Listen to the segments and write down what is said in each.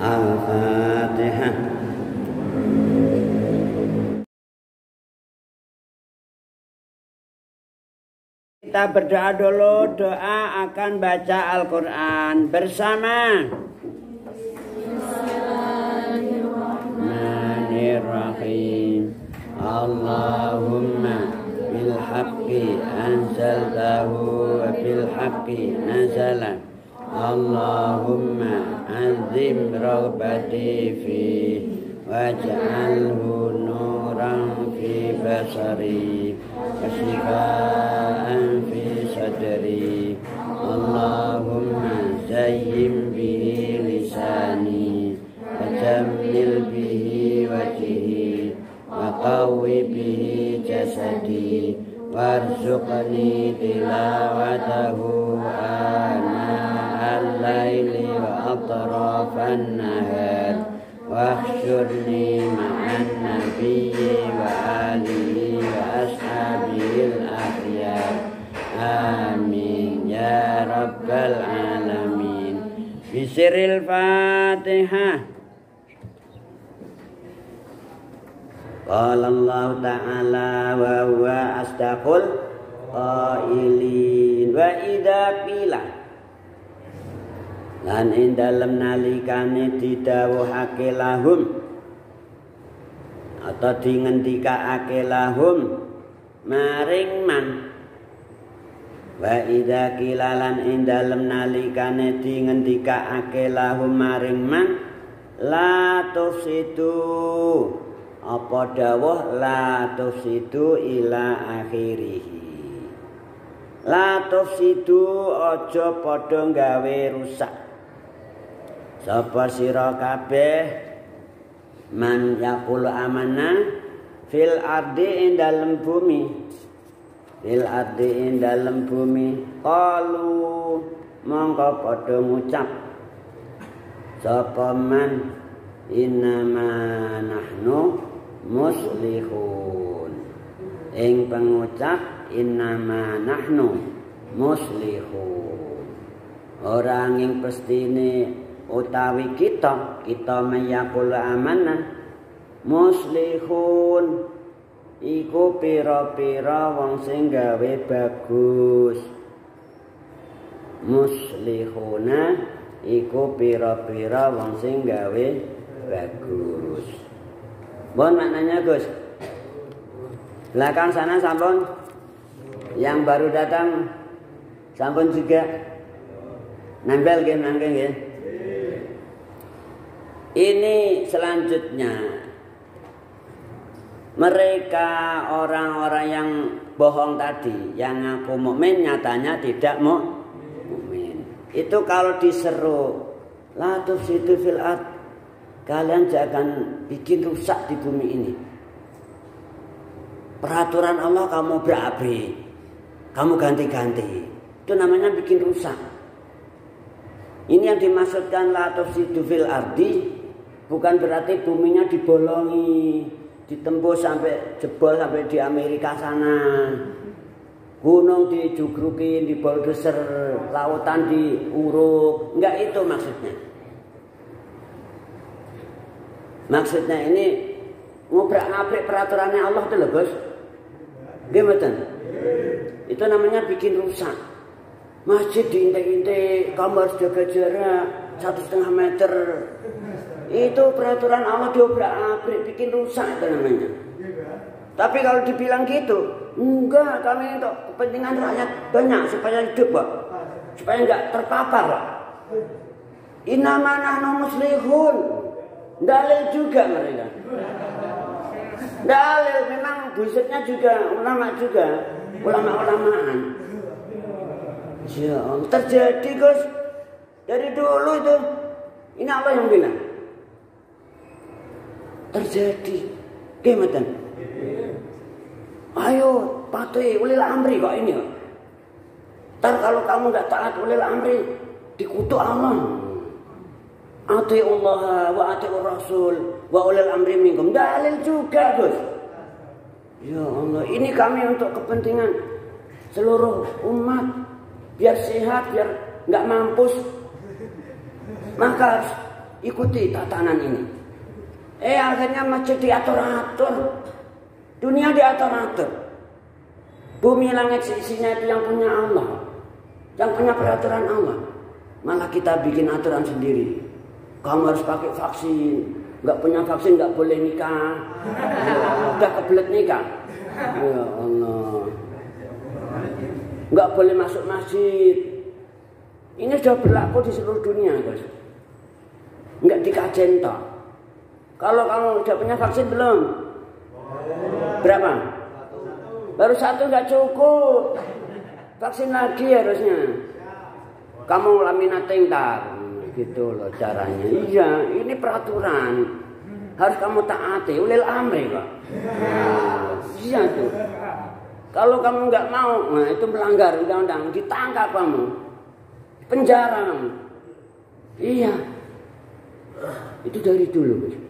Al-Fatihah. Kita berdoa dulu, doa akan baca Al-Quran bersama. Bismillahirrahmanirrahim. Allahumma bil haqqi anzaltahu wa bil haqqi nazala. Allahumma azim raghbati fi waj'alhu nuran fi basari wa shifaan fi sadri. Allahumma zayyim bihi lisani wa jammil bihi wajhi wa qawwi bihi jasadi warzuqni tilawatahu ana al-laili wa atrafan nahar wahsyurni ma'an nabiyyi wa alihi wa ashabihil akhyar. Amin ya rabbal alamin. Bisiril Fatihah. Qala Allah ta'ala wa huwa asdaqul qailin. Wa idza qila lan ing dalem nalikane didhawuhake lahum atau dingendikake lahum maring man. Wa idza qila lan ing dalem nalikane dingendikake lahum maring man la tufsidu apa dawuh la tufsidu ila akhirih. La tufsidu aja padha gawe rusak sapa sira kabeh man yaqul amanna fil ardi ing dalem bumi. Fil ardi ing dalem bumi qalu mongko padha ngucap sapa man innama nahnu muslihun. Ing pengucap innama nahnu muslihun. Orang yang pestine utawi kita mayakul amanah muslihun iku pira-pira wong sing gawe bagus. Muslihuna iku pira-pira wong sing gawe bagus. Bon maknanya Gus. Belakang sana sampun. Yang baru datang sampun juga. Nempel nggih mangke nggih. Ini selanjutnya mereka orang-orang yang bohong tadi, yang ngaku mukmin nyatanya tidak mukmin. Itu kalau diseru la tufsidu fil ard, kalian jangan bikin rusak di bumi ini. Peraturan Allah kamu berabe, kamu ganti-ganti. Itu namanya bikin rusak. Ini yang dimaksudkan la tufsidu fil ardi. Bukan berarti buminya dibolongi, ditembus sampai jebol sampai di Amerika sana. Gunung dijugrukin, diboldeser, lautan diuruk. Enggak itu maksudnya. Maksudnya ini ngobrak-ngabrik peraturannya Allah itu loh Gus. Gimana? Itu namanya bikin rusak. Masjid diintek-intek, kamu harus jaga jarak 1,5 meter. Itu peraturan Allah diobrak-abrik, bikin rusak itu namanya. Tapi kalau dibilang gitu, enggak, kami untuk kepentingan rakyat banyak supaya hidup Pak. Supaya enggak terpapar Pak. Innama nahnu muslihun. Dalil juga mereka. Dalil memang busetnya juga ulama-ulamaan. Ya, terjadi Gus. Dari dulu itu. Ini Allah yang bilang. Terjadi. Gimana? Ayo patuhi ulil amri kok ini. Ntar kalau kamu nggak taat ulil amri, dikutuk Allah. Atiullah wa atiur rasul wa ulil amri minkum. Dalil juga Gus. Ya Allah, ini kami untuk kepentingan seluruh umat biar sehat, biar nggak mampus. Maka harus ikuti tatanan ini. Akhirnya masjid diatur-atur, dunia diatur-atur. Bumi langit isinya itu yang punya Allah, yang punya peraturan Allah. Malah kita bikin aturan sendiri. Kamu harus pakai vaksin, nggak punya vaksin nggak boleh nikah. Udah kebelet nikah. Ya Allah, nggak boleh masuk masjid. Ini sudah berlaku di seluruh dunia, guys. Nggak dikajen toh. Kalau kamu sudah punya vaksin belum? Berapa? Baru 1 nggak cukup. Vaksin lagi harusnya. Kamu laminating ntar. Gitu loh caranya. Iya, ini peraturan. Harus kamu taati. Ulil amri kok. Iya tuh. Kalau kamu nggak mau, nah itu melanggar undang-undang. Ditangkap kamu. Penjara kamu. Iya. Itu dari dulu.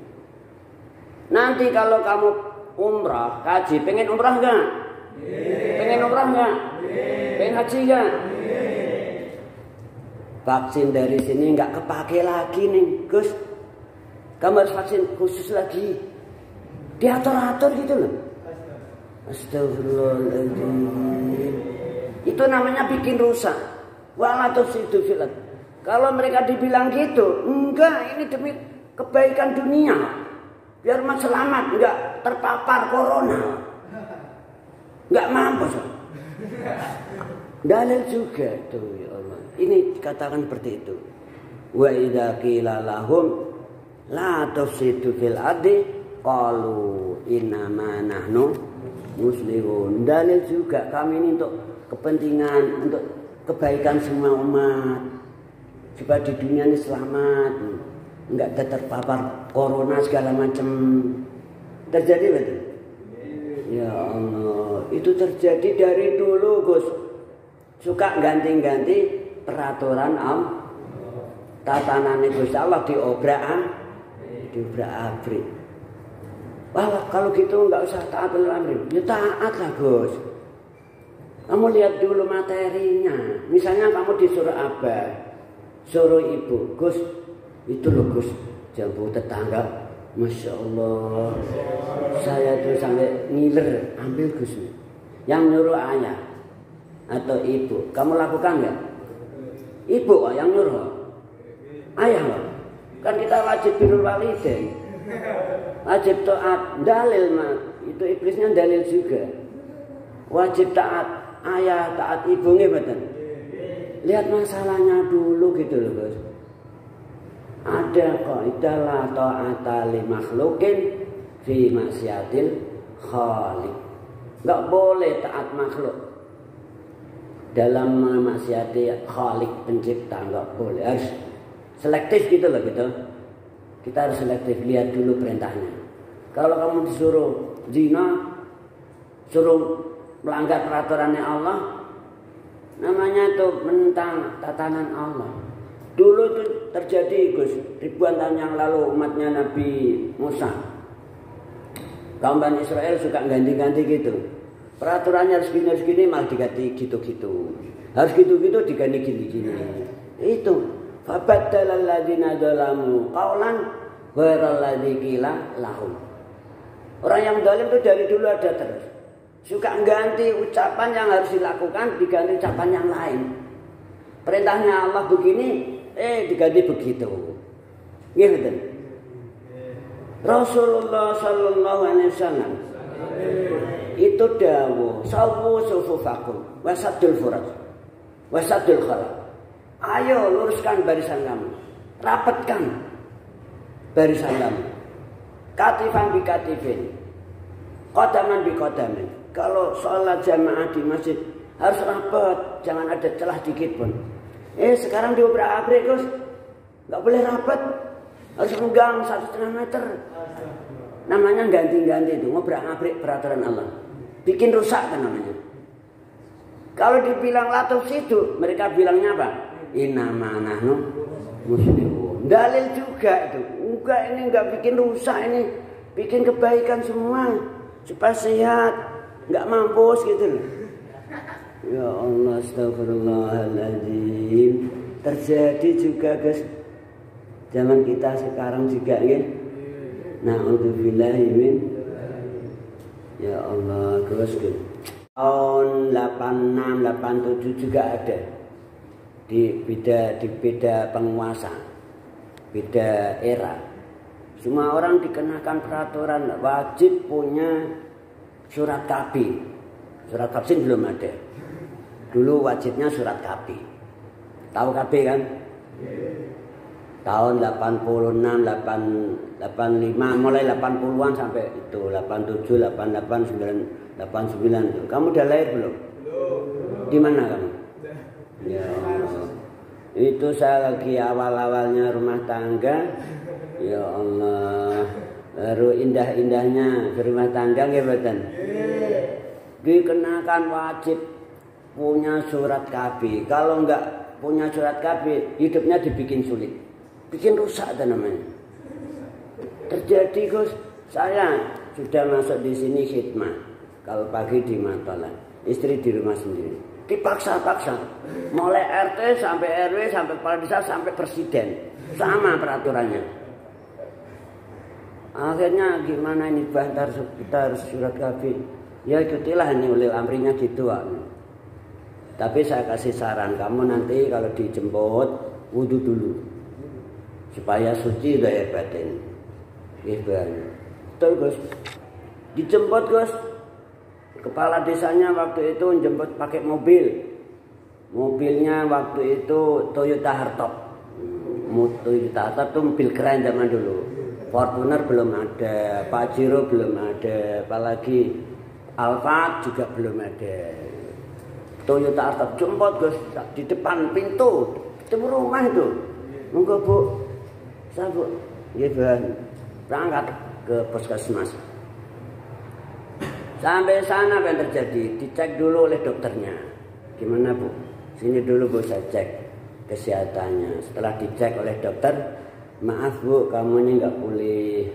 Nanti kalau kamu umrah, haji, pengen umrah nggak? Pengen umrah nggak? Pengen haji nggak? Vaksin dari sini nggak kepake lagi nih, Gus. Kamu harus vaksin khusus lagi. Diatur-atur gitu loh. Astagfirullahaladzim. Itu namanya bikin rusak. Wala tufsidu fil ardh. Kalau mereka dibilang gitu, enggak, ini demi kebaikan dunia. Biar umat selamat, enggak terpapar corona. Enggak mampus. Dalil juga tuh ya Allah. Ini dikatakan seperti itu. Wa idza qila lahum la tufsidu fil ardi qalu innama nahnu muslimun. Dalil juga kami ini untuk kepentingan, untuk kebaikan semua umat. Supaya di dunia ini selamat, enggak terpapar corona segala macam. Terjadi betul? Ya Allah, itu terjadi dari dulu, Gus. Suka ganti-ganti peraturan tatanan Gusti Allah diobrak-abrik. Wah, kalau gitu nggak usah taat amri. Ya taat lah, Gus. Kamu lihat dulu materinya. Misalnya kamu disuruh abah, suruh ibu, Gus, itu loh Gus, jambu tetangga. Masya Allah, saya tuh sampai ngiler, ambil Gus. Yang nyuruh ayah atau ibu, kamu lakukan nggak? Ibu yang nyuruh, ayah loh. Kan kita wajib birrul walidain, wajib taat. Dalil mah itu iblisnya dalil juga. Wajib taat ayah, taat ibu nih betul. Lihat masalahnya dulu gitu loh Gus. Ada kaidah la ta'ata li makhluqin fi maksiatil khaliq. Enggak boleh taat makhluk dalam memaksiati khaliq pencipta, enggak boleh. Harus selektif gitu loh gitu. Kita harus selektif, lihat dulu perintahnya. Kalau kamu disuruh zina, suruh melanggar peraturannya Allah, namanya itu menentang tatanan Allah. Dulu itu terjadi Gus, ribuan tahun yang lalu umatnya Nabi Musa. Kaum Bani Israel suka ganti-ganti gitu. Peraturannya harus gini malah diganti gitu-gitu. Harus gitu-gitu diganti gini-gini. Itu fabaddalal ladzina dzalamu qaulan ghairal ladzi qila lahum. Orang yang zalim itu dari dulu ada terus. Suka ganti ucapan yang harus dilakukan diganti ucapan yang lain. Perintahnya Allah begini, diganti begitu. Gitu. Rasulullah sallallahu alaihi wasallam itu dawuh, sawu sufufakum wasaddul furat wasaddul khalaq. Ayo luruskan barisan kamu, rapatkan barisan kamu. Katifan bi katifin, qadaman bi qadamin. Kalau sholat jamaah di masjid harus rapat, jangan ada celah dikit pun. Sekarang diobrak-abrik Gus, nggak boleh rapat, harus pegang 1,5 meter. Namanya ganti-ganti itu, ngobrak-abrik peraturan Allah, bikin rusak kan namanya. Kalau dibilang latuf situ, mereka bilangnya apa? Innama nahnu muslimun. Dalil juga itu. Enggak, ini enggak bikin rusak, ini bikin kebaikan semua supaya sehat, enggak mampus gitu loh. Ya Allah, astagfirullahaladzim. Terjadi juga guys. Zaman kita sekarang juga ya. Na'udzubillahi min. Ya Allah, terus tahun 86, 87 juga ada. Di beda penguasa, beda era. Semua orang dikenakan peraturan wajib punya surat KB. Surat vaksin belum ada. Dulu wajibnya surat KB. Tahu KB kan? Tahun 86, 85, mulai 80-an sampai itu 87, 88, 89. Kamu udah lahir belum? Di mana kamu? Ya Allah. Itu saya lagi awal-awalnya rumah tangga. Ya Allah. Baru indah-indahnya rumah tangga nggih mboten? Dikenakan wajib punya surat KB. Kalau enggak punya surat KB, hidupnya dibikin sulit. Bikin rusak itu namanya. Terjadi Gus, saya sudah masuk di sini khidmah. Kalau pagi di Matolan, istri di rumah sendiri. Dipaksa-paksa. Mulai RT sampai RW sampai kepala desa sampai presiden. Sama peraturannya. Akhirnya gimana ini bantar kita harus surat KB. Ya ikutilah ini ulil amrinya gitu. Tapi saya kasih saran, kamu nanti kalau dijemput wudu dulu. Supaya suci daya batin. Betul Gus. Dijemput Gus. Kepala desanya waktu itu jemput pakai mobil. Mobilnya waktu itu Toyota Hardtop. Toyota Hardtop itu mobil keren zaman dulu. Fortuner belum ada, Pajero belum ada, apalagi Alphard juga belum ada. Toyota Hardtop jemput Gus di depan pintu rumah itu. Monggo Bu. Saya Bu, berangkat ke puskesmas. Sampai sana apa yang terjadi? Dicek dulu oleh dokternya. Gimana Bu? Sini dulu Bu saya cek kesehatannya. Setelah dicek oleh dokter, maaf Bu, kamu ini nggak boleh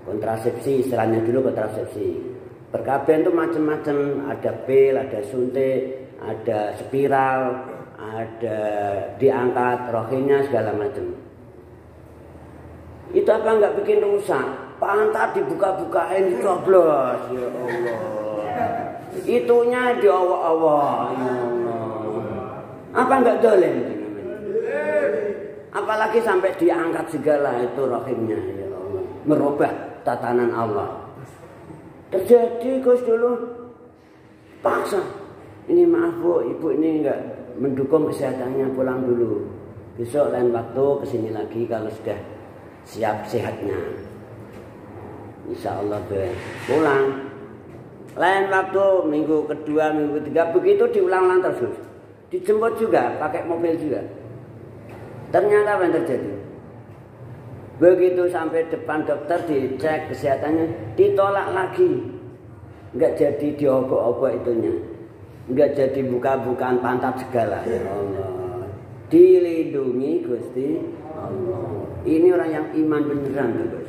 kontrasepsi, istilahnya dulu kontrasepsi. Perkabian itu macam-macam, ada pil, ada suntik, ada spiral, ada diangkat rohingya segala macam. Itu apa nggak bikin rusak? Pantat dibuka-bukain coblos, ya Allah. Itunya diawak-awak, ya Allah. Apa nggak dolen? Apalagi sampai diangkat segala itu rohingya, ya Allah. Merubah tatanan Allah. Terjadi Gus dulu paksa. Ini maaf Bu, ibu ini enggak mendukung kesehatannya, pulang dulu. Besok lain waktu kesini lagi kalau sudah siap sehatnya. Insya Allah pulang. Lain waktu minggu kedua, minggu ketiga begitu diulang-ulang terus. Dijemput juga, pakai mobil juga. Ternyata apa yang terjadi? Begitu sampai depan dokter dicek kesehatannya, ditolak lagi. Enggak jadi diobok-obok itunya. Enggak jadi buka-bukaan pantat segala. Ya Allah. Dilindungi Gusti Allah. Ini orang yang iman beneran Gus.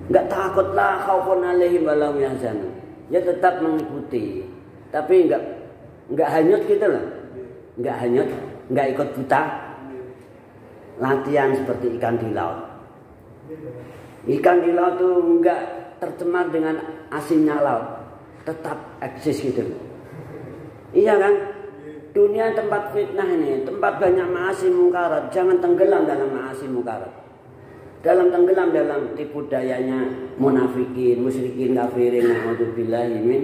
Enggak takutlah khaufun alaihim wa lahum yahzanun. Ya tetap mengikuti. Tapi enggak hanyut gitu loh. Enggak hanyut, enggak ikut buta. Latihan seperti ikan di laut. Ikan di laut itu enggak tercemar dengan asinnya laut. Tetap eksis gitu. Iya kan? Dunia tempat fitnah ini, tempat banyak ma'asi mukarat. Jangan tenggelam dalam ma'asi mukarat. Tenggelam dalam tipu dayanya munafikin, musyrikin, kafirin, na'udzubillahi min.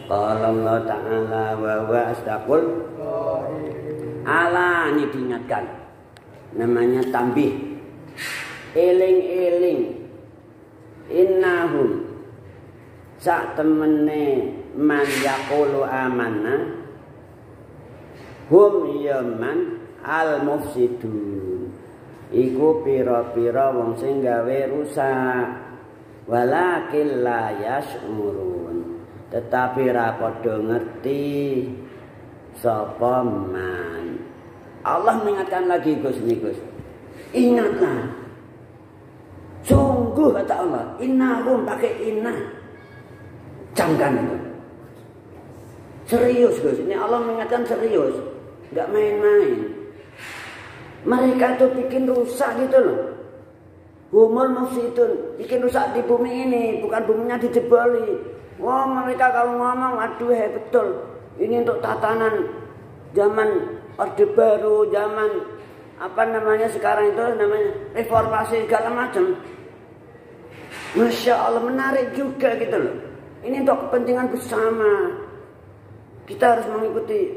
Qala Allah Ta'ala wa huwa asdaqul. Allah ini diingatkan. Namanya tambih. Eling-eling. Innahum sak temene man yaqulu amanna hum yaman al mufsidun iku pira-pira wong sing gawe rusak walakin la yash'urun tetapi ra padha ngerti sapa man. Allah mengingatkan lagi Gus Nikus, ingatlah sungguh kata Allah, innahum pakai inna, camkan itu. Serius Gus, ini Allah mengingatkan serius, nggak main-main. Mereka itu bikin rusak gitu loh. Humul mufsidun, bikin rusak di bumi ini, bukan buminya dijeboli. Wah, mereka kalau ngomong, aduh betul. Ini untuk tatanan zaman Orde Baru, zaman apa namanya sekarang itu namanya reformasi segala macam. Masya Allah, menarik juga gitu loh. Ini untuk kepentingan bersama. Kita harus mengikuti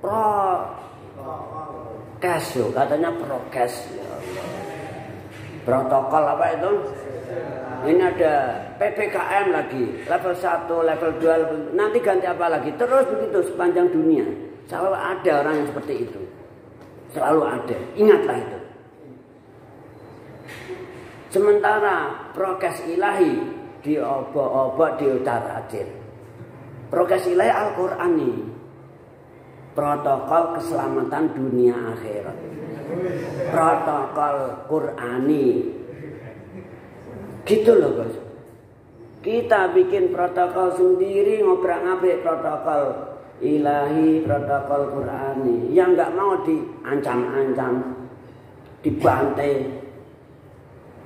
prokes, katanya prokes. Ya Allah. Protokol apa itu? Ini ada PPKM lagi, level 1, level 2, nanti ganti apa lagi? Terus begitu sepanjang dunia. Selalu ada orang yang seperti itu. Selalu ada. Ingatlah itu. Sementara prokes ilahi diobok-obok di utara Aceh. Prokes ilahi Al-Quran ini. Protokol keselamatan dunia akhirat. Protokol Qurani. Gitu loh bos. Kita bikin protokol sendiri, ngobrak-ngabrik protokol ilahi, protokol Qurani. Yang nggak mau diancam-ancam, dibantai.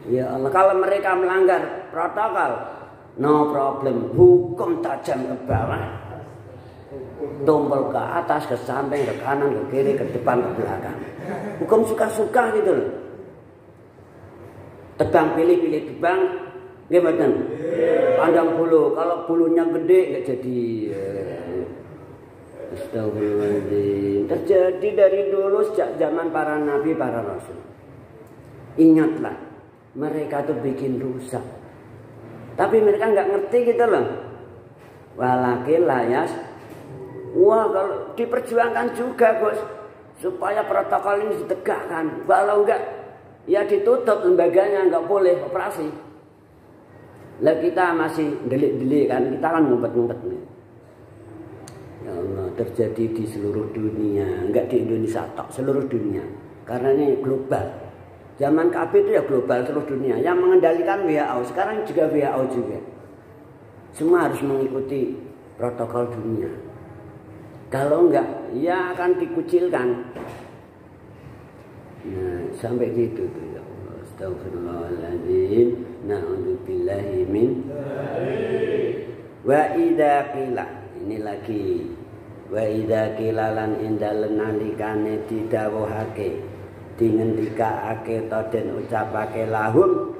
Ya Allah, kalau mereka melanggar protokol, no problem, hukum tajam ke bawah, tumpul ke atas, ke samping, ke kanan, ke kiri, ke depan, ke belakang. Hukum suka-suka gitu loh. Tebang pilih tebang, gimana? Pandang bulu, kalau bulunya gede nggak jadi. Astagfirullahaladzim. Terjadi dari dulu sejak zaman para nabi, para rasul. Ingatlah, mereka tuh bikin rusak. Tapi mereka nggak ngerti gitu loh. Walakil layas. Wah, kalau diperjuangkan juga bos, supaya protokol ini ditegakkan. Kalau enggak, ya ditutup lembaganya, nggak boleh operasi. Lah kita masih delik-delik kan, kita kan ngumpet-ngumpet nih. Ya Allah, terjadi di seluruh dunia, enggak di Indonesia tok, seluruh dunia. Karena ini global. Zaman KB itu ya global seluruh dunia. Yang mengendalikan WHO, sekarang juga WHO juga. Semua harus mengikuti protokol dunia. Kalau enggak, ya akan dikucilkan. Nah, sampai gitu tuh ya Allah. Astagfirullahaladzim. Na'udzubillahi min. Wa idza qila, ini lagi. Wa idza qila lan indalen nalikane didhawuhake, dingendikake ta den ucapake lahum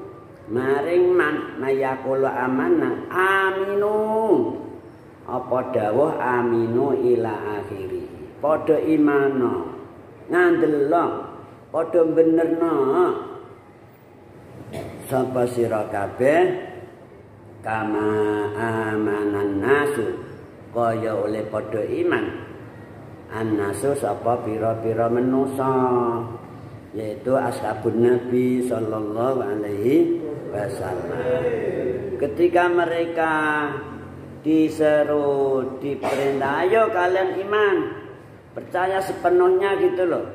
maring man mayaqulu amanna aminu. Apa dawuh aminu ila akhiri. Padha imano, ngandelo, padha benerno. Sapa sira kabeh kama amanan nasu, kaya oleh padha iman. An-nasu sapa pira-pira manusa, yaitu ashabun Nabi sallallahu alaihi wasallam. Ketika mereka diseru, diperintah, ayo kalian iman, percaya sepenuhnya gitu loh.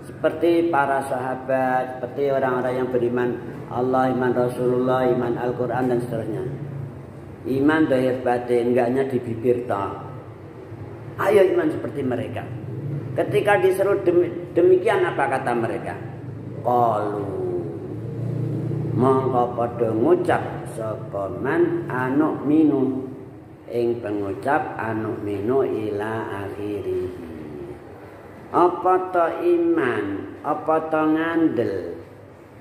Seperti para sahabat, seperti orang-orang yang beriman Allah, iman Rasulullah, iman Al-Quran dan seterusnya. Iman zahir batin, enggaknya di bibir toh. Ayo iman seperti mereka. Ketika diseru demikian, apa kata mereka? Qalu, mongko padha ngucap sapa man anu minu, ing pengucap anu minu ila akhiri. Apa to iman, apa to ngandel,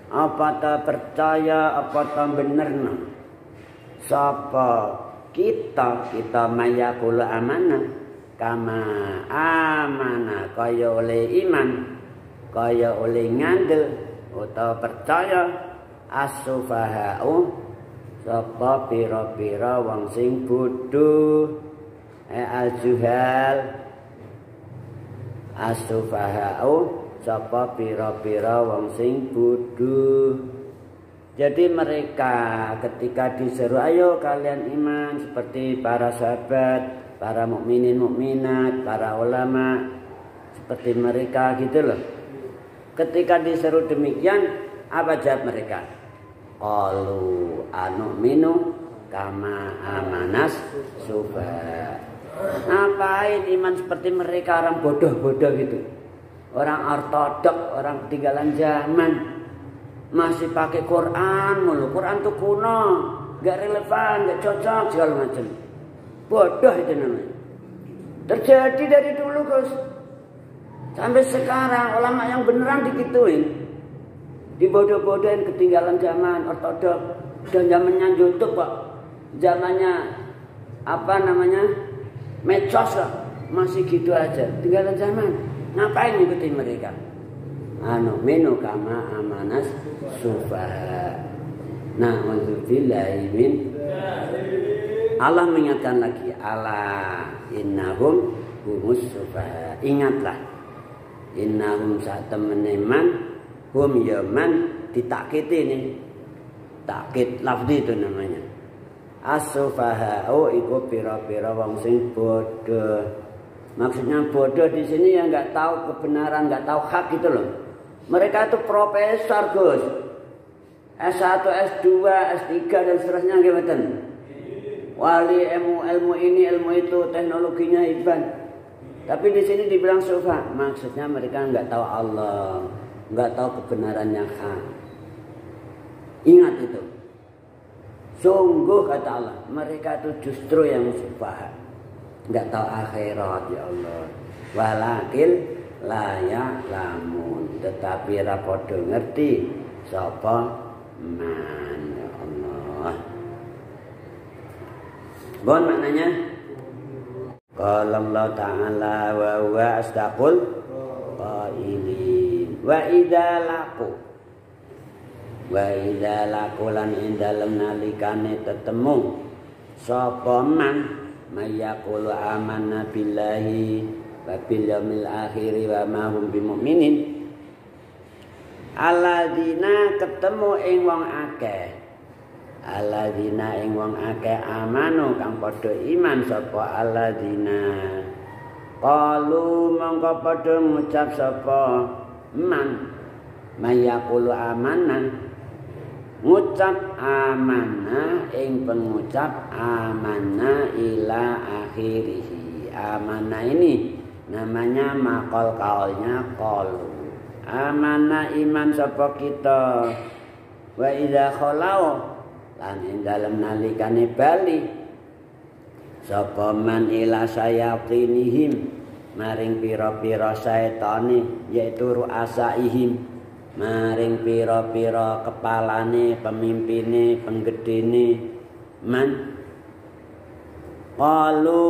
apa to percaya, apa to benerno. Sapa kita mayakul amanah, kama amanah, kaya oleh iman, kaya oleh ngandel utawa percaya. As-sufaha'u, sapa pira-pira wong sing bodho, al-juhal. As-sufaha'u, sapa pira-pira wong sing bodho. Jadi mereka ketika diseru ayo kalian iman seperti para sahabat, para mukminin mukminat, para ulama, seperti mereka gitu loh. Ketika diseru demikian, apa jawab mereka? Qalu anu'minu kama amanas sufa. Ngapain iman seperti mereka, orang bodoh-bodoh gitu. orang ortodok, orang ketinggalan zaman, masih pakai Quran mulu. Quran tuh kuno, gak relevan, gak cocok segala macam. Bodoh itu namanya. Terjadi dari dulu Gus. Sampai sekarang ulama yang beneran digituin, dibodoh-bodohin, ketinggalan zaman ortodok. Dan zamannya YouTube kok, zamannya apa namanya medsos kok, masih gitu aja. Ketinggalan zaman, ngapain ngikutin mereka? Menu kama amanas sufaha. Nah, wazubillahi min. Allah mengingatkan lagi, ala innahum humus sufaha. Ingatlah, innahum saat temeneman hum yaman ditakkit ini, takkit lafzi itu namanya. As-sufaha iku pira-pira wong sing bodoh. Maksudnya bodoh di sini yang nggak tahu kebenaran, nggak tahu hak gitu loh. Mereka itu profesor Gus, S1, S2, S3 dan seterusnya gitu. Wali ilmu ini, ilmu itu, teknologinya hebat. Tapi di sini dibilang sufa, maksudnya mereka nggak tahu Allah, nggak tahu kebenarannya hak. Ingat itu. Sungguh kata Allah, mereka itu justru yang sufaha, nggak tahu akhirat ya Allah. Walakil layak lamun, tetapi rapodo ngerti sapa man ya Allah. Bon maknanya, qala Allah Ta'ala wa huwa astaqul qailin wa idza laqu wa idza laqu lan ing dalem nalikane tetemu sapa man mayaqulu amanna billahi wa bil yaumil akhir wa ma hum bimumin. Alladzina ketemu ing wong akeh, alladzina ing wong akeh amanu kang padha iman sapa alladzina qalu mongko padha ngucap sapa man mayaqulu amanna, ngucap amanah ing pengucap amanah ila akhirih. Amanah ini namanya maqal kaulnya qalu. Amanah iman sapa kita. Wa idza khalau lan ing dalem nalikane bali sapa man ila sayatinihim maring pira-pira saetane, yaitu ruasaihim, maring pira-pira kepalane, pemimpine, penggedene man. Qalu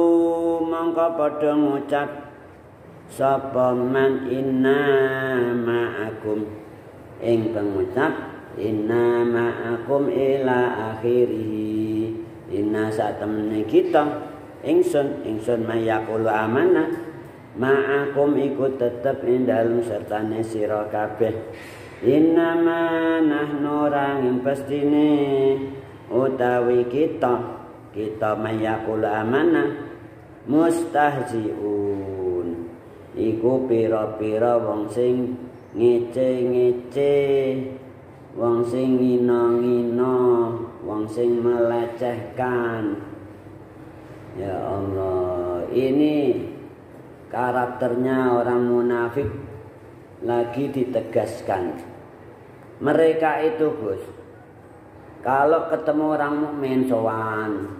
mongko padha ngucap sapa man inna ma'akum ing pengucap inna ma'akum ila akhirih. Inna satemene kita ingsun mayaqulu amanah ma'akum iku tetep ing dalem sertane sira kabeh. Innama nahnu ranging pestine utawi kita mayaqulu amanah mustahziun iku pira-pira wong sing ngece-ngece, wong sing ngino-ngino, wong sing melecehkan. Ya Allah, ini karakternya orang munafik lagi ditegaskan. Mereka itu Gus, kalau ketemu orang mukmin sowan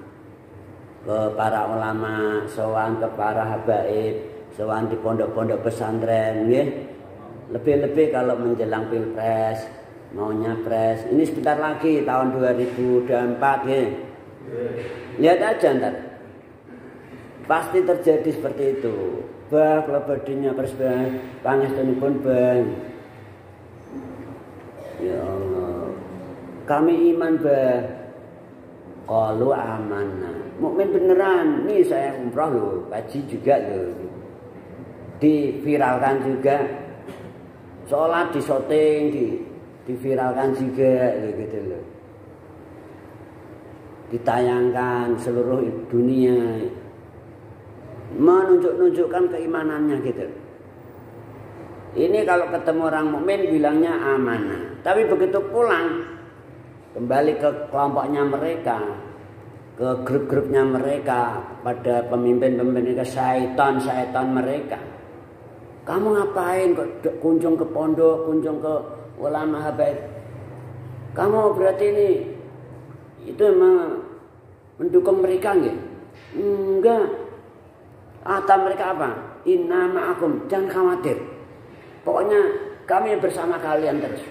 ke para ulama, sowan ke para habaib, sowan di pondok-pondok pesantren, nggih. Lebih-lebih kalau menjelang Pilpres, mau nyapres. Ini sebentar lagi tahun 2024 nggih. Lihat aja ntar. Pasti terjadi seperti itu. Bah kalau badinya persebaya pangestunipun bang. Ya Allah. Kami iman bah. Qalu amanah. Mukmin beneran. Nih saya umrah loh, haji juga loh. Diviralkan juga. Sholat disoting, diviralkan juga gitu loh. Ditayangkan seluruh dunia. Menunjukkan keimanannya gitu. Ini kalau ketemu orang mukmin bilangnya amanah. Tapi begitu pulang kembali ke kelompoknya mereka, ke grup-grupnya mereka, pada pemimpin-pemimpin ke syaitan mereka. Kamu ngapain kok kunjung ke pondok, kunjung ke ulama habaib? Kamu berarti ini itu memang mendukung mereka nggak? Enggak. Kata mereka apa? Inna ma'akum, jangan khawatir. Pokoknya kami bersama kalian terus.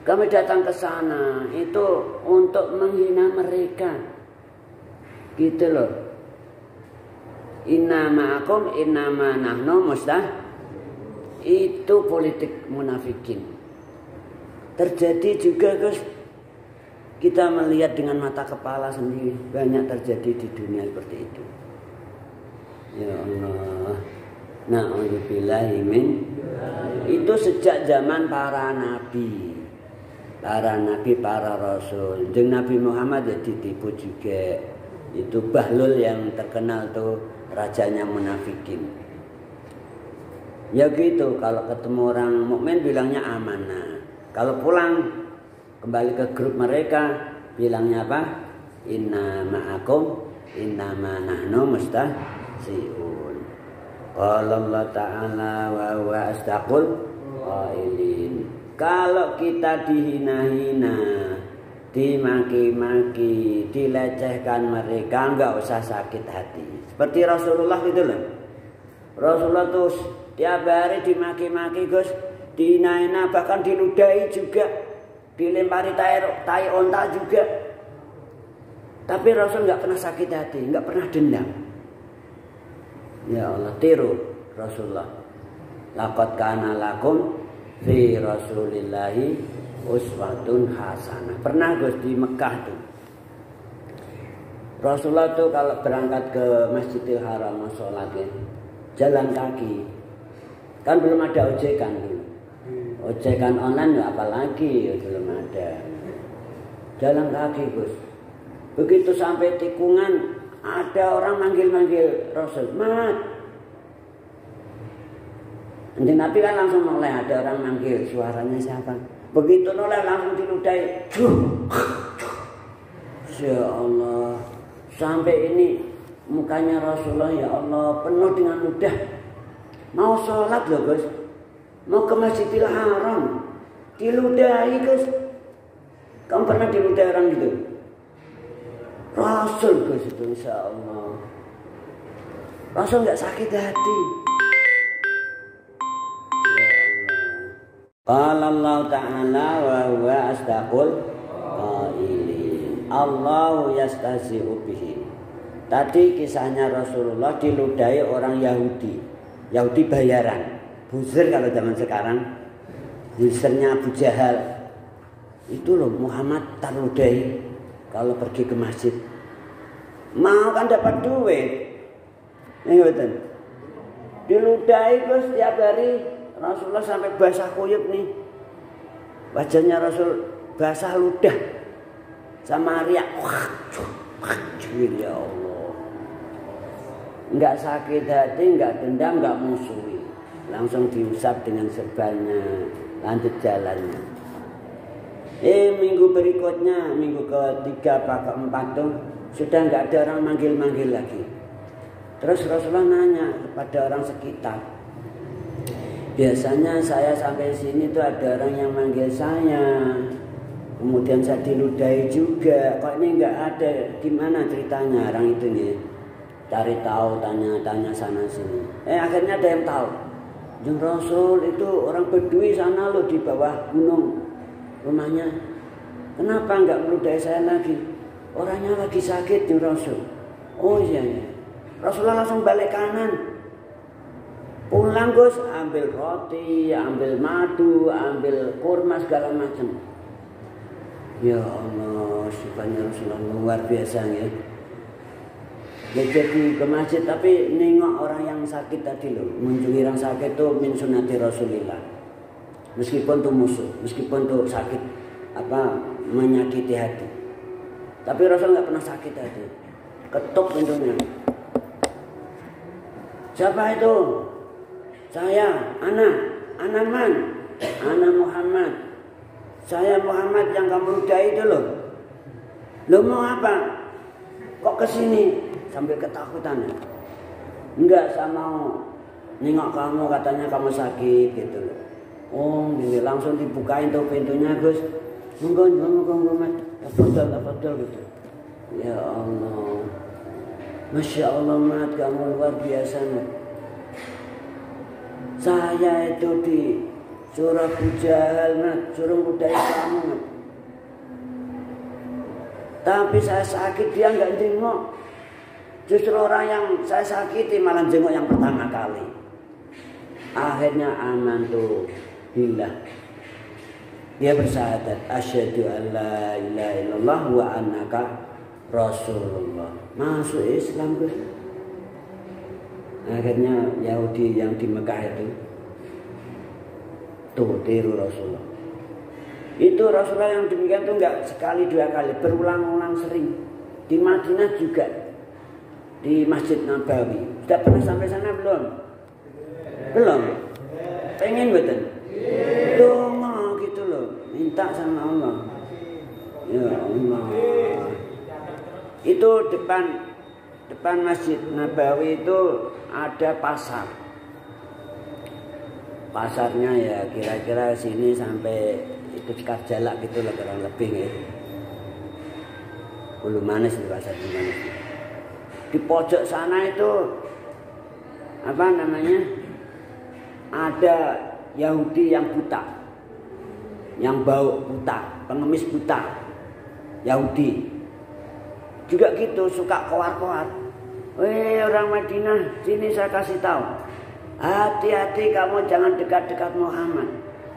Kami datang ke sana itu untuk menghina mereka. Gitu loh. Inna ma'akum, inna ma nahnu mustah. Itu politik munafikin. Terjadi juga Gus. Kita melihat dengan mata kepala sendiri. Banyak terjadi di dunia seperti itu. Ya Allah. Na'udzubillahi min. Itu sejak zaman para nabi. Para nabi, para rasul. Jeung Nabi Muhammad ya ditipu juga. Itu Bahlul yang terkenal tuh rajanya munafikin. Ya gitu, kalau ketemu orang mukmin bilangnya amanah. Kalau pulang kembali ke grup mereka bilangnya apa? Inna ma'akum, inna ma nahnu mustahzi'un. Qala Allah Ta'ala wa huwa astaqul qailin. Kalau kita dihina-hina, dimaki-maki, dilecehkan mereka, enggak usah sakit hati. Seperti Rasulullah gitu loh. Rasulullah tuh tiap hari dimaki-maki Gus, dihina-hina, bahkan diludahi juga, dilempari tai onta juga. Tapi Rasul enggak pernah sakit hati, enggak pernah dendam. Ya Allah, tiru Rasulullah. Laqad kana lakum fi Rasulillahi uswatun hasanah. Pernah Gus di Mekah tuh. Rasulullah tuh kalau berangkat ke Masjidil Haram mau sholat ya, jalan kaki. Kan belum ada ojekan dulu. Ojekan online ya apalagi ya belum ada. Jalan kaki Gus. Begitu sampai tikungan ada orang manggil-manggil Rasul, "Mat." Nanti Nabi kan langsung noleh, ada orang manggil, suaranya siapa? Begitu noleh langsung diludahi. Ya Allah, sampai ini mukanya Rasulullah ya Allah penuh dengan ludah. Mau sholat loh Gus, mau ke Masjidil Haram, diludahi Gus. Kamu pernah diludahi orang gitu? Rasul Gus itu insya Allah. Rasul nggak sakit hati. Qala Allah Ta'ala wa huwa astaqul qailin. Allahu yastahzi'u bihi. Tadi kisahnya Rasulullah diludahi orang Yahudi. Yahudi bayaran. Buzzer kalau zaman sekarang. Buzzernya Abu Jahal. Itu loh Muhammad terludahi kalau pergi ke masjid. Mau kan dapat duit. Ini betul. Diludahi terus tiap hari. Rasulullah sampai basah kuyup nih. Wajahnya Rasul basah ludah. Sama riak. Ya Allah. Enggak sakit hati, enggak dendam, enggak musuhi. Langsung diusap dengan serbannya. Lanjut jalannya. Minggu berikutnya, minggu ketiga apa keempat tuh sudah enggak ada orang manggil-manggil lagi. Terus Rasulullah nanya kepada orang sekitar. Biasanya saya sampai sini tuh ada orang yang manggil saya. Kemudian saya diludahi juga. Kok ini enggak ada? Gimana ceritanya orang itu nih? Cari tahu, tanya-tanya sana sini. Akhirnya ada yang tahu. Jeng Rasul itu orang Bedui sana loh di bawah gunung rumahnya. Kenapa enggak meludahi saya lagi? Orangnya lagi sakit Jeng Rasul. Oh iya ya. Rasulullah langsung balik kanan. Pulang Gus, ambil roti, ambil madu, ambil kurma segala macam. Ya Allah, sifatnya Rasulullah luar biasa ya. Ya jadi ke masjid tapi nengok orang yang sakit tadi loh. Mengunjungi orang sakit itu min sunnati Rasulillah. Meskipun itu musuh, meskipun itu sakit apa menyakiti hati. Tapi Rasul nggak pernah sakit hati. Ketuk pintunya. Siapa itu? Saya, Ana man, Ana Muhammad. Saya Muhammad yang kamu ludahi itu loh. Lo mau apa? Kok kesini? Sambil ketakutan. Enggak, saya mau nengok kamu, katanya kamu sakit gitu loh. Oh, ini langsung dibukain tuh pintunya, Gus. Monggo, Mat. Tafadhol gitu. Ya Allah. Masya Allah, Mat, kamu luar biasa, Mat. Saya itu di surah Abu Jahal, Mat, suruh budaya kamu, Mat. Tapi saya sakit, dia nggak jenguk. Justru orang yang saya sakiti malah jenguk yang pertama kali. Akhirnya amantu billah. Dia bersyahadat asyhadu an la ilaha illallah wa annaka rasulullah. Masuk Islam, Gus. Akhirnya Yahudi yang di Mekah itu tuh tiru Rasulullah. Itu Rasulullah yang demikian tuh enggak sekali dua kali, berulang-ulang sering. Di Madinah juga, di Masjid Nabawi. Sudah pernah sampai sana belum? Belum. Pengen betul. Dongo gitu loh, minta sama Allah. Ya Allah. Itu depan Masjid Nabawi itu ada pasar. Pasarnya ya kira-kira sini sampai itu Karjalak gitu loh, kurang lebih ya. Ulu Manis di pasar Ulu Manis. Di pojok sana itu apa namanya? Ada Yahudi yang buta, yang bau buta, pengemis buta, Yahudi. Juga gitu suka koar-koar. Orang Madinah, sini saya kasih tahu. Hati-hati kamu jangan dekat-dekat Muhammad.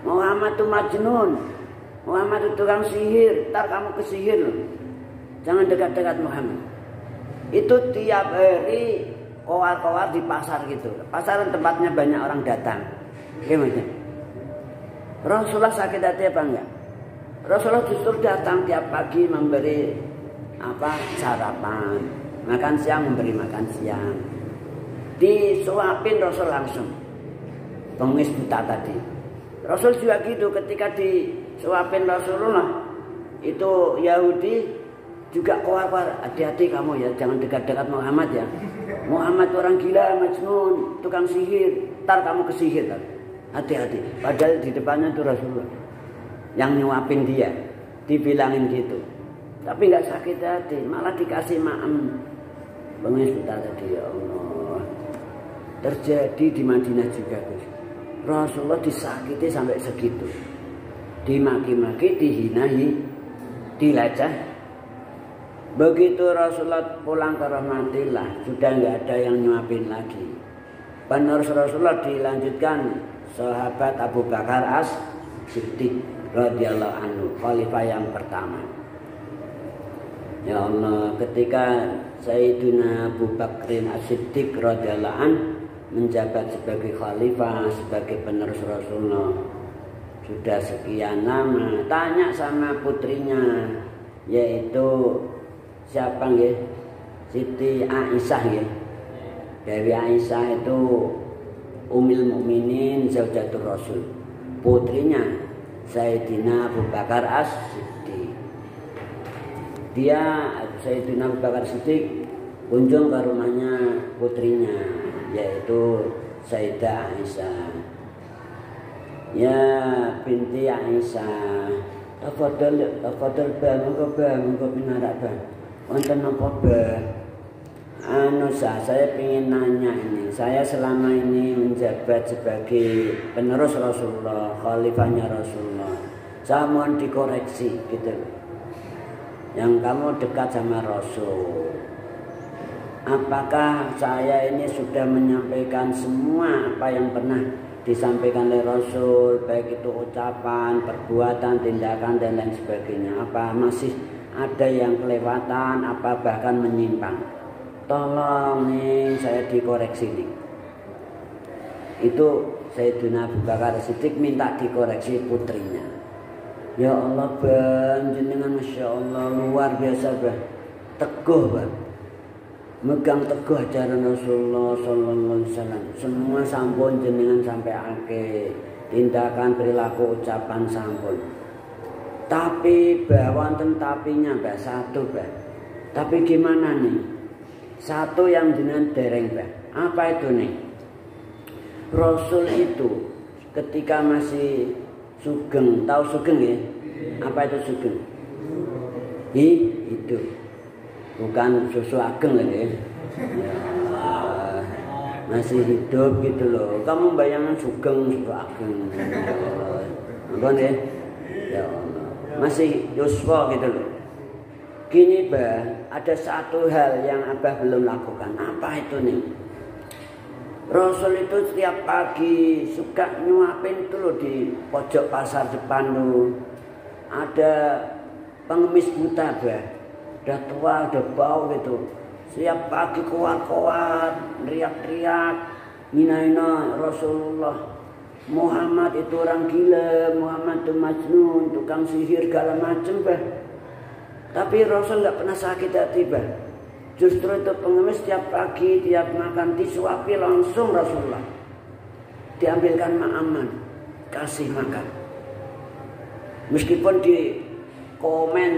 Muhammad itu majnun. Muhammad itu tukang sihir, ntar kamu kesihir loh. Jangan dekat-dekat Muhammad. Itu tiap hari koar-koar di pasar gitu. Pasar tempatnya banyak orang datang. Gimana? Rasulullah sakit hati apa enggak? Rasulullah justru datang tiap pagi memberi sarapan, makan siang memberi makan siang. Disuapin Rasul langsung. Pengemis buta tadi. Rasul juga gitu, ketika disuapin Rasulullah, itu Yahudi juga koar-koar, hati-hati kamu ya, jangan dekat-dekat Muhammad ya. Muhammad orang gila, majnun, tukang sihir, ntar kamu kesihir kan. Hati-hati. Padahal di depannya itu Rasulullah yang nyuapin dia, dibilangin gitu. Tapi nggak sakit hati, malah dikasih maem. Pengemis buta tadi, ya Allah. Terjadi di Madinah juga, Gus. Rasulullah disakiti sampai segitu. Dimaki-maki, dihinai, dilacah. Begitu Rasulullah pulang ke rahmatillah, sudah nggak ada yang nyuapin lagi. Penerus Rasulullah dilanjutkan sahabat Abu Bakar As-Siddiq radhiyallahu anhu, khalifah yang pertama. Ya Allah, ketika Sayyidina Abu Bakrin As-Siddiq radhiyallahu anhu menjabat sebagai khalifah, sebagai penerus Rasulullah, sudah sekian lama, tanya sama putrinya, yaitu siapa ya? Siti Aisyah ya. Dari Aisyah itu Ummul Mukminin Zaujatur Rasul. Putrinya Sayyidina Abu Bakar As-Siddiq. Dia Sayyidina Abu Bakar Siddiq kunjung ke rumahnya putrinya, yaitu Sayyidah Aisyah. Ya binti Aisyah, tafadhal monggo pinarak bang. Wonten napa bang? Saya ingin nanya ini. Saya selama ini menjabat sebagai penerus Rasulullah, khalifahnya Rasulullah. Saya mohon dikoreksi gitu. Yang kamu dekat sama Rasul. Apakah saya ini sudah menyampaikan semua apa yang pernah disampaikan oleh Rasul, baik itu ucapan, perbuatan, tindakan dan lain sebagainya? Apa masih ada yang kelewatan, apa bahkan menyimpang? Tolong nih saya dikoreksi nih. Itu Sayyidina Abu Bakar Siddiq minta dikoreksi putrinya. Ya Allah bang, jenengan Masya Allah luar biasa bang, teguh bang, megang teguh ajaran Rasulullah Sallallahu Alaihi Wasallam. Semua sampun jenengan sampai akhir, tindakan, perilaku, ucapan sampun. Tapi wonten tapinya mbak, satu mbak. Tapi gimana nih? Satu yang jenengan dereng mbak. Apa itu nih? Rasul itu ketika masih sugeng, tahu sugeng ya? Apa itu sugeng? Itu bukan susu ageng lagi ya. Masih hidup gitu loh. Kamu bayangkan sugeng susu ageng. Nonton ya? Ya Allah. Masih yuswa gitu loh. Gini bah, ada satu hal yang Abah belum lakukan. Apa itu nih? Rasul itu setiap pagi suka nyuapin tuh loh di pojok pasar depan tuh. Ada pengemis buta bah. Udah tua, udah bau gitu. Setiap pagi kuat-kuat, teriak-teriak, hina-hina Rasulullah. Muhammad itu orang gila, Muhammad itu majnun, tukang sihir, segala macem bah. Tapi Rasul nggak pernah sakit hati bah. Justru itu pengemis tiap pagi, tiap makan disuapi langsung Rasulullah. Diambilkan makanan, kasih makan. Meskipun di komen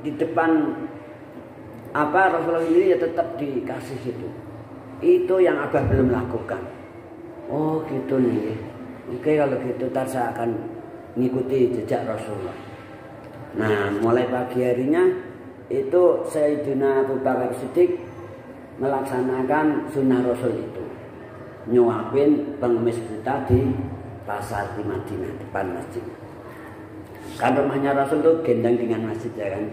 di depan Rasulullah sendiri ya tetap dikasih itu. Itu yang Abah belum lakukan. Oh gitu nih. Oke kalau gitu ntar saya akan mengikuti jejak Rasulullah. Nah mulai pagi harinya itu Sayyidina Abu Bakar Siddiq melaksanakan sunnah Rasul itu. Nyuapin pengemis buta di pasar di Madinah depan masjid. Kan rumahnya Rasul itu gendang dengan masjid ya kan.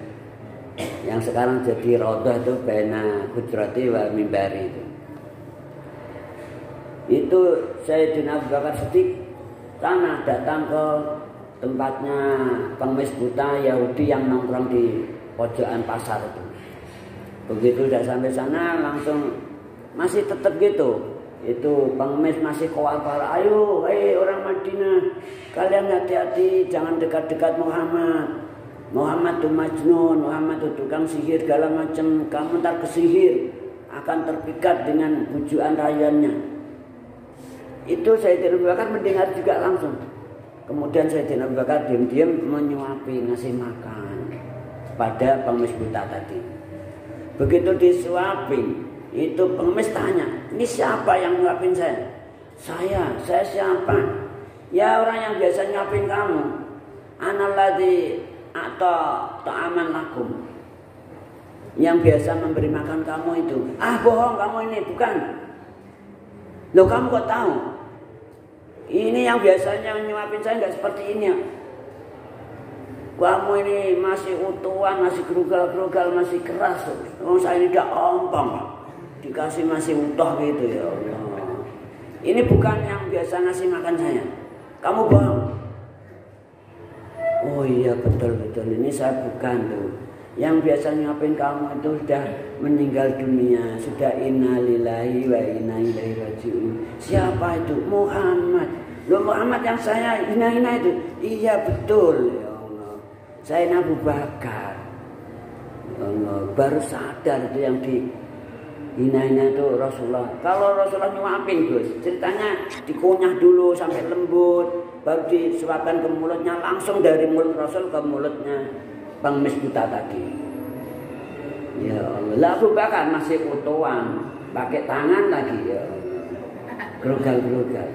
Yang sekarang jadi Raudhah itu baina Hujrati wa Mimbari itu. Itu Sayyidina Abu Bakar Siddiq sana datang ke tempatnya pengemis buta Yahudi yang nongkrong di pojokan pasar itu. Begitu udah sampai sana langsung masih tetap gitu. Itu pengemis masih kowal-kowal, ayo orang Madinah, kalian hati-hati jangan dekat-dekat Muhammad. Muhammad itu majnun, Muhammad itu tukang sihir segala macam. Kamu ntar kesihir akan terpikat dengan bujuan rayuannya. Itu Sayyidina Abu Bakar mendengar juga langsung. Kemudian Sayyidina Abu Bakar diam-diam menyuapi, ngasih makan pada pengemis buta tadi. Begitu disuapin, itu pengemis tanya, ini siapa yang nyuapin saya? Saya siapa? Ya orang yang biasa nyuapin kamu. Analladzi atau ta'aman lakum, yang biasa memberi makan kamu itu. Bohong kamu ini, bukan. Loh kamu kok tahu? Ini yang biasanya nyuapin saya nggak seperti ini ya. Kamu ini masih utuhan, masih gerugal-gerugal, masih keras. Saya ini udah ompong, dikasih masih utuh gitu ya Allah. Ini bukan yang biasa ngasih makan saya. Kamu bohong. Oh iya betul ini saya bukan tuh. Yang biasa nyuapin kamu itu sudah meninggal dunia, sudah innalillahi wa inna ilaihi raji'un. Siapa itu? Muhammad. Loh Muhammad yang saya hina-hina itu? Iya betul ya Allah. Saya Abu Bakar. Ya Allah, baru sadar itu yang dihina-hina itu Rasulullah. Kalau Rasulullah nyuapin Gus, ceritanya dikunyah dulu sampai lembut. Baru disuapkan ke mulutnya, langsung dari mulut Rasul ke mulutnya pengemis buta tadi. Ya Allah, Abu Bakar masih utuhan, pakai tangan lagi ya Allah. Gerugal-gerugal.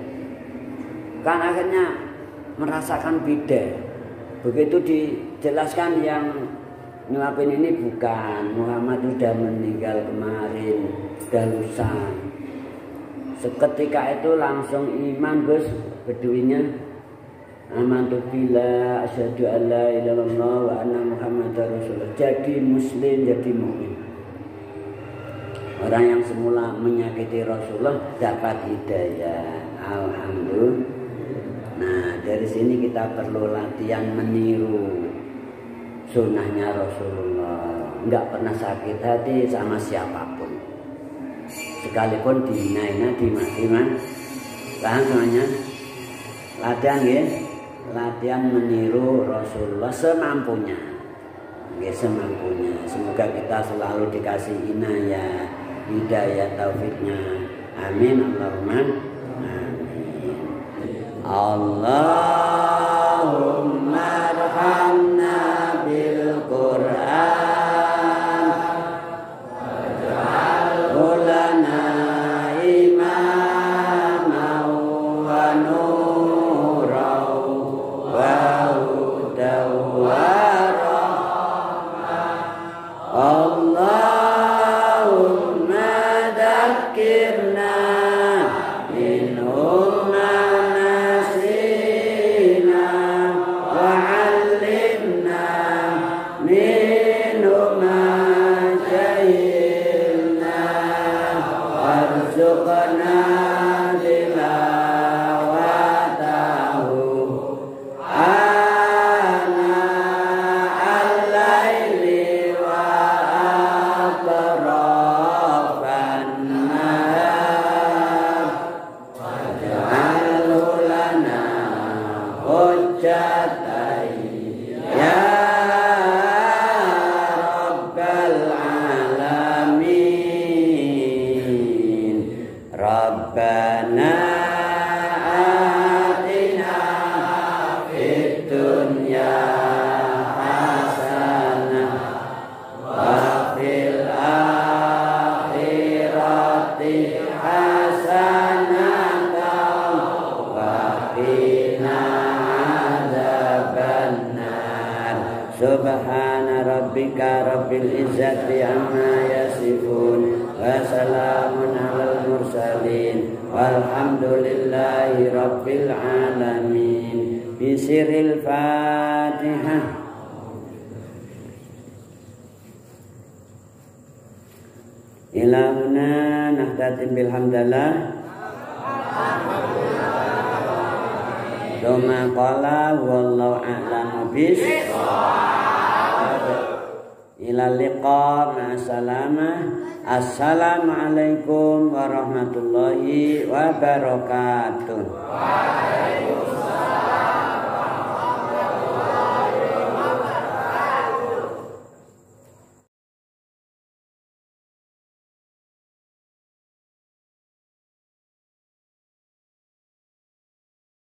Kan akhirnya merasakan beda. Begitu dijelaskan yang nyuapin ini bukan Muhammad sudah meninggal kemarin, sudah lusa. Seketika itu langsung iman Gus, beduinya. Amantu billah asyhadu an la ilaha illallah wa anna muhammadar rasulullah. Jadi muslim, jadi mukmin. Orang yang semula menyakiti Rasulullah dapat hidayah. Alhamdulillah. Nah, dari sini kita perlu latihan meniru sunnahnya Rasulullah. Enggak pernah sakit hati sama siapapun. Sekalipun dihina-hina, dimaki-maki. Paham semuanya? Latihan ya. Latihan meniru Rasulullah semampunya. Semampunya. Semoga kita selalu dikasih inayah, hidayah, taufiknya. Amin. Allahumma amin. Allahumma arhamna bil Qur'an waj'alhu lana imama hujjatai ya rabbal alamin. Rabbana atina fid dunya hasanah wa fil akhirati hasanah wa qina adzabannar. Subhana rabbika rabbil izzati amma yasifun wa salamun alal mursalin walhamdulillahi rabbil alamin. Bisiril Fatihah. Ilahuna nahtatim bilhamdalillah. Doma qala wallahu a'lamu bis. Ila liqa ma'asalamah. Assalamualaikum warahmatullahi wabarakatuh.